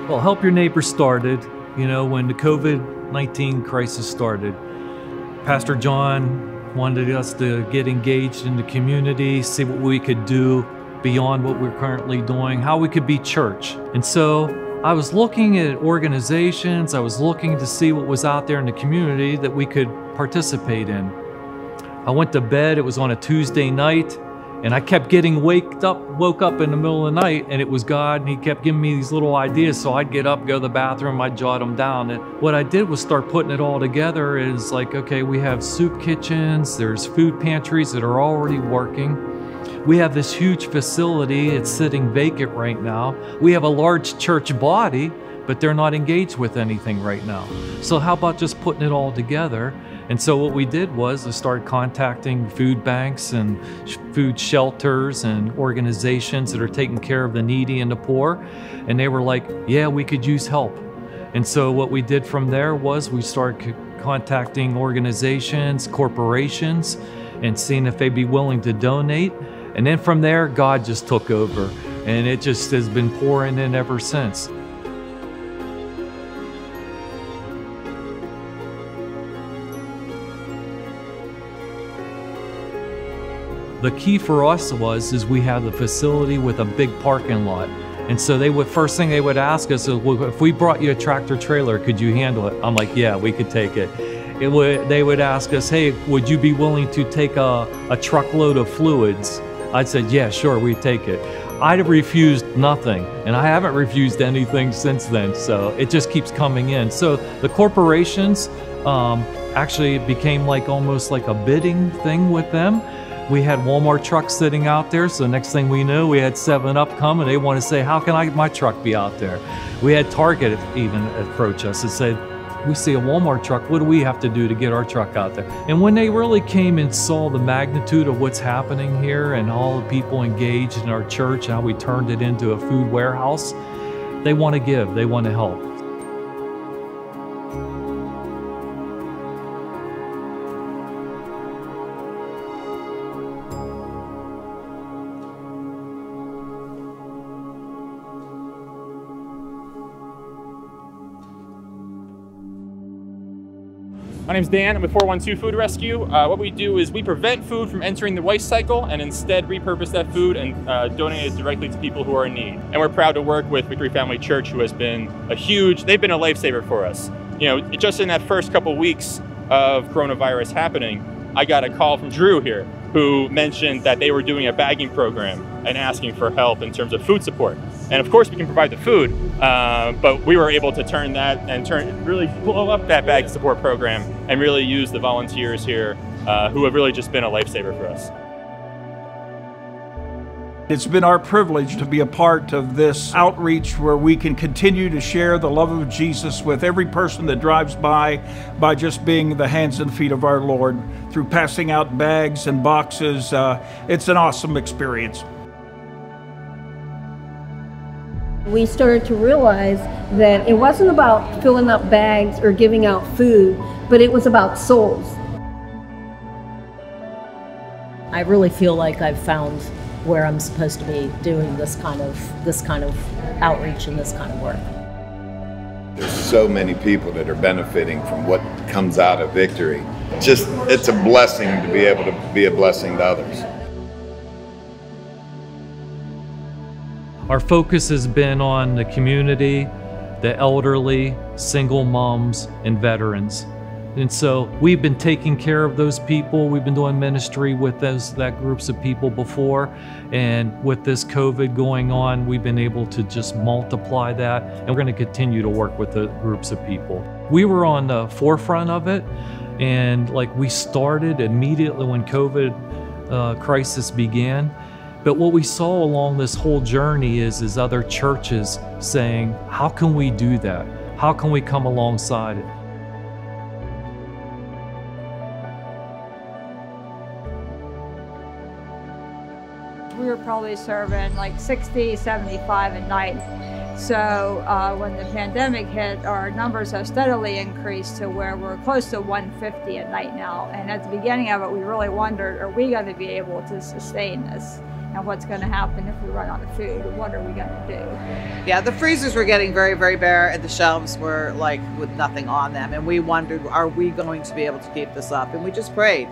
Well, Help Your Neighbor started, you know, when the COVID-19 crisis started. Pastor John wanted us to get engaged in the community, see what we could do beyond what we're currently doing, how we could be church. And so I was looking at organizations, I was looking to see what was out there in the community that we could participate in. I went to bed, it was on a Tuesday night, and I kept getting woke up in the middle of the night, and it was God, and He kept giving me these little ideas, so I'd get up, go to the bathroom, I'd jot them down. And what I did was start putting it all together. Is like, okay, we have soup kitchens, there's food pantries that are already working. We have this huge facility, it's sitting vacant right now. We have a large church body, but they're not engaged with anything right now. So how about just putting it all together? And so what we did was we started contacting food banks and food shelters and organizations that are taking care of the needy and the poor. And they were like, yeah, we could use help. And so what we did from there was we started contacting organizations, corporations, and seeing if they'd be willing to donate. And then from there, God just took over. And it just has been pouring in ever since. The key for us is we have the facility with a big parking lot. And so first thing they would ask us is, well, if we brought you a tractor trailer, could you handle it? I'm like, yeah, we could take it. They would ask us, hey, would you be willing to take a truckload of fluids? I'd said, yeah, sure, we'd take it. I'd have refused nothing, and I haven't refused anything since then, so it just keeps coming in. So the corporations, actually it became like almost like a bidding thing with them. We had Walmart trucks sitting out there, so next thing we knew, we had 7-Up come, and they want to say, how can my truck be out there? We had Target even approach us and said, we see a Walmart truck, what do we have to do to get our truck out there? And when they really came and saw the magnitude of what's happening here and all the people engaged in our church, how we turned it into a food warehouse, they want to give, they want to help. My name's Dan, I'm with 412 Food Rescue. What we do is we prevent food from entering the waste cycle and instead repurpose that food and donate it directly to people who are in need. And we're proud to work with Victory Family Church, who has been they've been a lifesaver for us. You know, just in that first couple weeks of coronavirus happening, I got a call from Drew here, who mentioned that they were doing a bagging program and asking for help in terms of food support. And of course we can provide the food, but we were able to turn that and really blow up that bag support program and really use the volunteers here who have really just been a lifesaver for us. It's been our privilege to be a part of this outreach where we can continue to share the love of Jesus with every person that drives by just being the hands and feet of our Lord through passing out bags and boxes. It's an awesome experience. We started to realize that it wasn't about filling up bags or giving out food, but it was about souls. I really feel like I've found where I'm supposed to be doing this kind of outreach and this kind of work. There's so many people that are benefiting from what comes out of Victory. It's a blessing to be able to be a blessing to others. Our focus has been on the community, the elderly, single moms, and veterans. And so we've been taking care of those people. We've been doing ministry with that groups of people before. And with this COVID going on, we've been able to just multiply that. And we're going to continue to work with the groups of people. We were on the forefront of it. And like we started immediately when COVID crisis began. But what we saw along this whole journey is other churches saying, how can we do that? How can we come alongside it? We were probably serving like 60, 75 at night. So when the pandemic hit, our numbers have steadily increased to where we're close to 150 at night now. And at the beginning of it, we really wondered, are we going to be able to sustain this? And what's going to happen if we run out of food? What are we going to do? Yeah, the freezers were getting very, very bare, and the shelves were like with nothing on them. And we wondered, are we going to be able to keep this up? And we just prayed.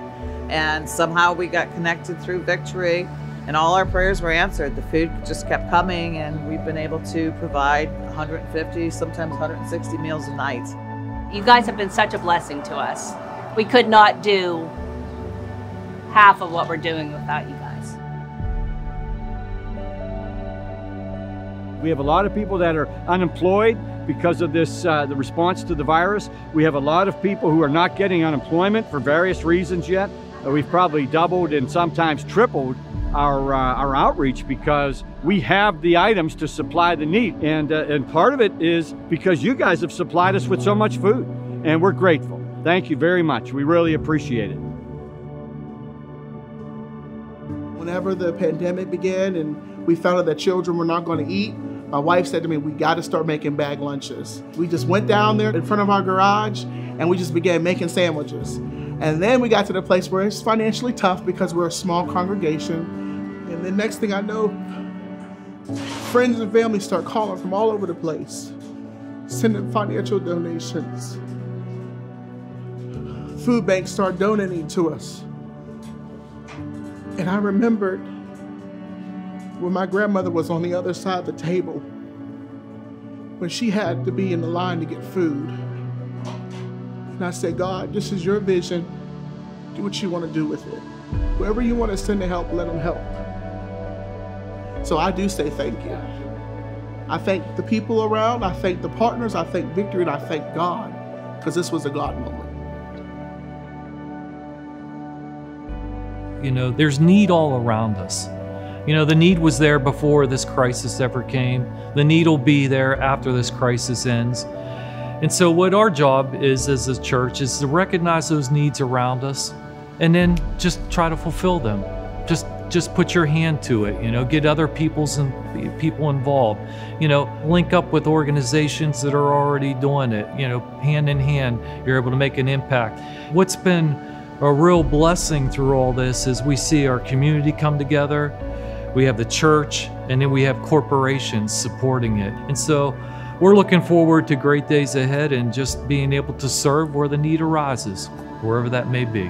And somehow we got connected through Victory, and all our prayers were answered. The food just kept coming, and we've been able to provide 150, sometimes 160 meals a night. You guys have been such a blessing to us. We could not do half of what we're doing without you guys. We have a lot of people that are unemployed because of this, the response to the virus. We have a lot of people who are not getting unemployment for various reasons yet. We've probably doubled and sometimes tripled our outreach because we have the items to supply the need. And part of it is because you guys have supplied us with so much food, and we're grateful. Thank you very much. We really appreciate it. Whenever the pandemic began and we found out that children were not going to eat, my wife said to me, we got to start making bag lunches. We just went down there in front of our garage and we just began making sandwiches. And then we got to the place where it's financially tough because we're a small congregation. And the next thing I know, friends and family start calling from all over the place, sending financial donations. Food banks start donating to us. And I remembered when my grandmother was on the other side of the table, when she had to be in the line to get food. And I said, God, this is your vision. Do what you want to do with it. Whoever you want to send to help, let them help. So I do say thank you. I thank the people around, I thank the partners, I thank Victory, and I thank God, because this was a God moment. You know, there's need all around us. You know, the need was there before this crisis ever came. The need will be there after this crisis ends. And so what our job is as a church is to recognize those needs around us and then just try to fulfill them. Just put your hand to it, you know, get other people involved, you know, link up with organizations that are already doing it, you know, hand in hand, you're able to make an impact. What's been a real blessing through all this is we see our community come together, we have the church, and then we have corporations supporting it. And so we're looking forward to great days ahead and just being able to serve where the need arises, wherever that may be.